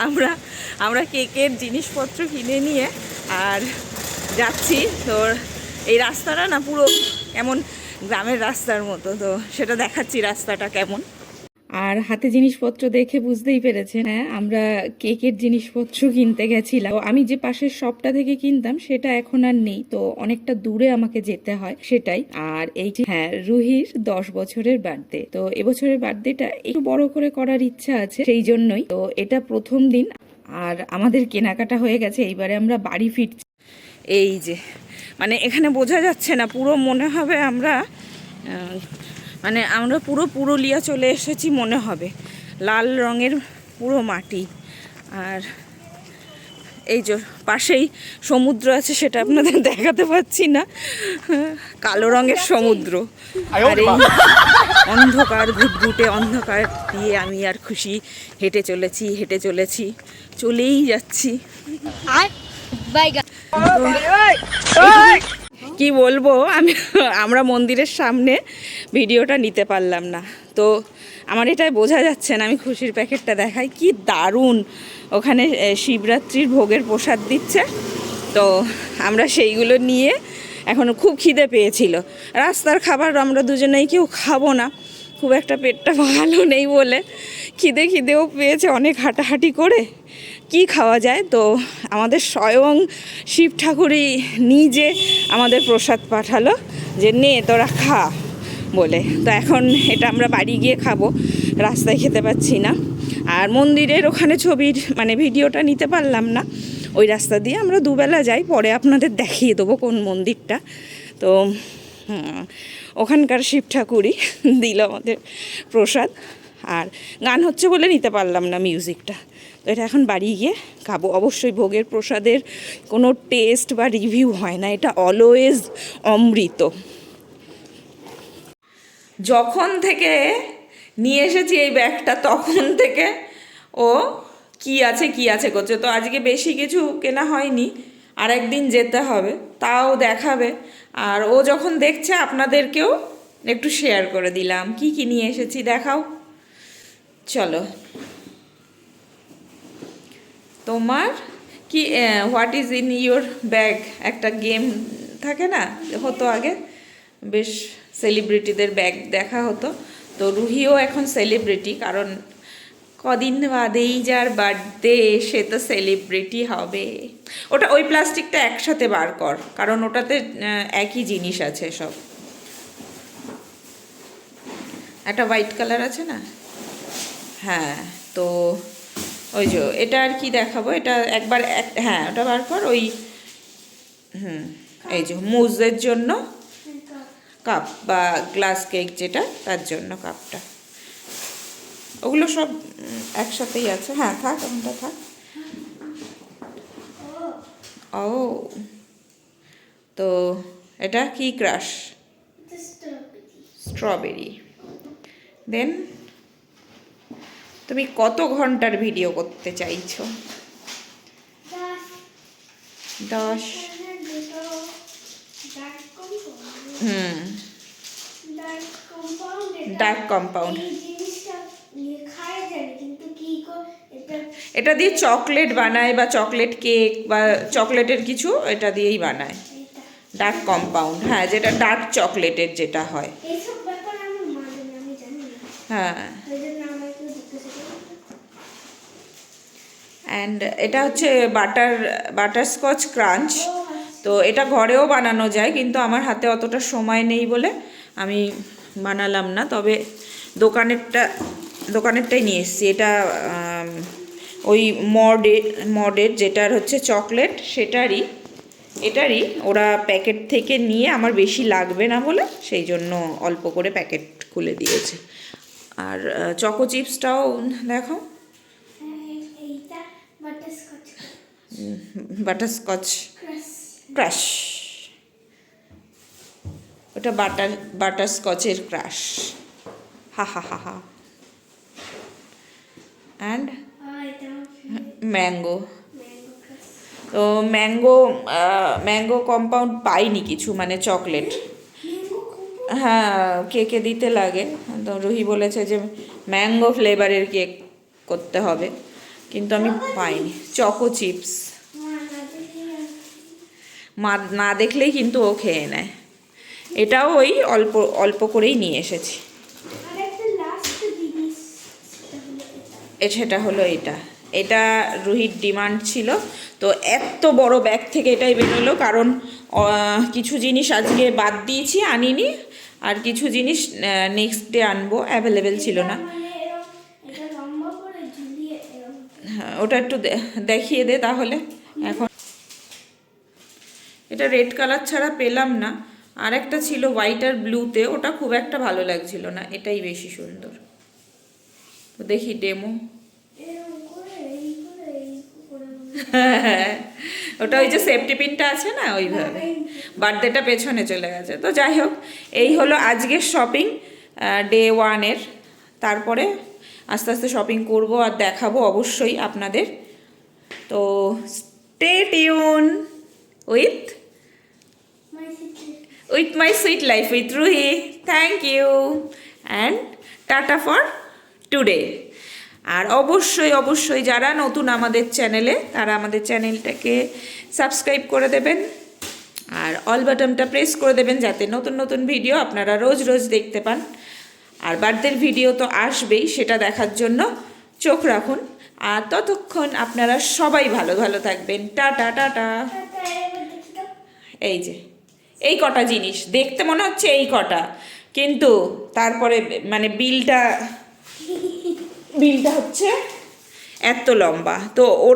আমরা আমরা কেকের জিনিসপত্র কিনে নিয়ে আর যাচ্ছি। তো এই রাস্তাটা না পুরো এমন গ্রামের রাস্তার মতো, তো সেটা দেখাচ্ছি রাস্তাটা কেমন। আর হাতে জিনিসপত্র দেখে বুঝতেই পেরেছেন, হ্যাঁ আমরা কেকের জিনিসপত্র কিনতে গেছিলাম। আমি যে পাশের শপটা থেকে কিনতাম সেটা এখন আর নেই, তো অনেকটা দূরে আমাকে যেতে হয় সেটাই। আর এই যে হ্যাঁ রুহির 10 বছরের বার্থডে, তো এবছরের বার্থডেটা একটু বড় করে করার ইচ্ছা আছে, সেই জন্যই তো এটা প্রথম দিন। আর আমাদের কেনাকাটা হয়ে গেছে, এইবারে আমরা বাড়ি ফিরছি। এই যে মানে এখানে বোঝা যাচ্ছে না, পুরো মনে হবে আমরা মানে আমরা পুরো পুরুলিয়া চলে এসেছি মনে হবে। লাল রঙের পুরো মাটি, আর এই যে পাশেই সমুদ্র আছে, সেটা আপনাদের দেখাতে পাচ্ছি না, কালো রঙের সমুদ্র। আর এই অন্ধকার ঘুটঘুটে অন্ধকার দিয়ে আমি আর খুশি হেঁটে চলেছি চলেই যাচ্ছি। কি বলবো আমরা মন্দিরের সামনে ভিডিওটা নিতে পারলাম না, তো আমার এটাই বোঝা যাচ্ছে না। আমি খুশির প্যাকেটটা দেখাই, কি দারুণ ওখানে শিবরাত্রির ভোগের প্রসাদ দিচ্ছে, তো আমরা সেইগুলো নিয়ে এখন খুব খিদে পেয়েছিল। রাস্তার খাবার আমরা দুজনেই কেউ খাবো না, খুব একটা পেটটা ভালো নেই বলে খিদেও পেয়েছে অনেক হাঁটাহাঁটি করে। কি খাওয়া যায়, তো আমাদের স্বয়ং শিব ঠাকুরই নিজে আমাদের প্রসাদ পাঠালো যে নে তোরা খা বলে। তো এখন এটা আমরা বাড়ি গিয়ে খাবো, রাস্তায় খেতে পাচ্ছি না। আর মন্দিরের ওখানে ছবির মানে ভিডিওটা নিতে পারলাম না, ওই রাস্তা দিয়ে আমরা দুবেলা যাই, পরে আপনাদের দেখিয়ে দেবো কোন মন্দিরটা। তো ওখানকার শিব ঠাকুরই দিল আমাদের প্রসাদ, আর গান হচ্ছে বলে নিতে পারলাম না মিউজিকটা। তো এটা এখন বাড়ি গিয়ে খাবো। অবশ্যই ভোগের প্রসাদের কোনো টেস্ট বা রিভিউ হয় না, এটা অলওয়েজ অমৃত। যখন থেকে নিয়ে এসেছি এই ব্যাগটা তখন থেকে ও কি আছে করছে। তো আজকে বেশি কিছু কেনা হয়নি, আর একদিন যেতে হবে, তাও দেখাবে। আর ও যখন দেখছে আপনাদেরকেও একটু শেয়ার করে দিলাম কি কি নিয়ে এসেছি। দেখাও, চলো। তোমার কি what is in your bag, একটা গেম থাকে না, হতো আগে বেশ, সেলিব্রিটিদের ব্যাগ দেখা হতো। তো রুহিও এখন সেলিব্রিটি, কারণ কদিন বাদেই যার বার্থডে সে তো সেলিব্রিটি হবে। ওটা ওই প্লাস্টিকটা একসাথে বার কর, কারণ ওটাতে একই জিনিস আছে সব। একটা হোয়াইট কালার আছে না, হ্যাঁ, তো ওই যে এটা আর কি দেখাবো, এটা একবার হ্যাঁ ওটা বার কর। ওই এই যে মুজের জন্য কাপ বা গ্লাস কেক যেটা, তার জন্য কাপটা, ওগুলো সব একসাথেই আছে। হ্যাঁ থাক, ওটা থাক। ও তো এটা কি ক্রাশ, স্ট্রবেরি। দেন তুমি কত ঘন্টার ভিডিও করতে চাইছো? 10। ডার্ক কম্পাউন্ড, এটা দিয়ে চকলেট বানায় বা চকলেট কেক বা চকলেটের কিছু, এটা দিয়েই বানায় ডার্ক কম্পাউন্ড। হ্যাঁ, যেটা ডার্ক চকলেটের যেটা হয়, হ্যাঁ। অ্যান্ড এটা হচ্ছে বাটারস্কচ ক্রাঞ্চ। তো এটা ঘরেও বানানো যায়, কিন্তু আমার হাতে অতটা সময় নেই বলে আমি বানালাম না। তবে দোকানেরটাই নিয়ে এসেছি। এটা ওই মডের যেটার হচ্ছে চকলেট, এটারই ওরা প্যাকেট থেকে নিয়ে আমার বেশি লাগবে না বলে সেই জন্য অল্প করে প্যাকেট খুলে দিয়েছে। আর চকো চিপসটাও দেখো, বাটারস্কচ ক্রাশ, ওটা বাটারস্কচের ক্রাশ, হা হা হা হা। অ্যান্ড ম্যাঙ্গো, তো ম্যাঙ্গো কম্পাউন্ড পাইনি কিছু, মানে চকলেট। হ্যাঁ, কেকে দিতে লাগে, তো রুহি বলেছে যে ম্যাঙ্গো ফ্লেভারের কেক করতে হবে, কিন্তু আমি পাইনি। চকো চিপস মা না দেখলেই কিন্তু ও খেয়ে নেয়। এটাও ওই অল্প অল্প করেই নিয়ে এসেছি। সেটা হলো এটা, এটা রুহির ডিমান্ড ছিল, তো এত বড় ব্যাগ থেকে এটাই বেরোলো। কারণ কিছু জিনিস আজকে বাদ দিয়েছি, আনিনি, আর কিছু জিনিস নেক্সট ডে আনবো, অ্যাভেলেবেল ছিল না। হ্যাঁ, ওটা একটু দেখিয়ে দে তাহলে। এখন এটা রেড কালার ছাড়া পেলাম না, আর একটা ছিল হোয়াইট আর ব্লুতে, ওটা খুব একটা ভালো লাগছিল না, এটাই বেশি সুন্দর। তো দেখি ডেমো। ওটা ওই যে সেফটি পিনটা আছে না, ওইভাবে। বার্থডেটা পেছনে চলে গেছে। তো যাই হোক, এই হলো আজকের শপিং ডে 1-এর। তারপরে আস্তে আস্তে শপিং করব আর দেখাবো অবশ্যই আপনাদের। তো stay tune with my sweet life with Ruhi. Thank you and tata for today. আর অবশ্যই অবশ্যই যারা নতুন আমাদের চ্যানেলে, তারা আমাদের চ্যানেলটাকে সাবস্ক্রাইব করে দেবেন আর অল বাটনটা প্রেস করে দেবেন, যাতে নতুন নতুন ভিডিও আপনারা রোজ রোজ দেখতে পান। আর বার্থডের ভিডিও তো আসবেই, সেটা দেখার জন্য চোখ রাখুন। আর ততক্ষণ আপনারা সবাই ভালো ভালো থাকবেন। Tata tata. এই যে এই কটা জিনিস দেখতে মনে হচ্ছে এই কটা, কিন্তু তারপরে মানে বিলটা হচ্ছে এত লম্বা, তো ওর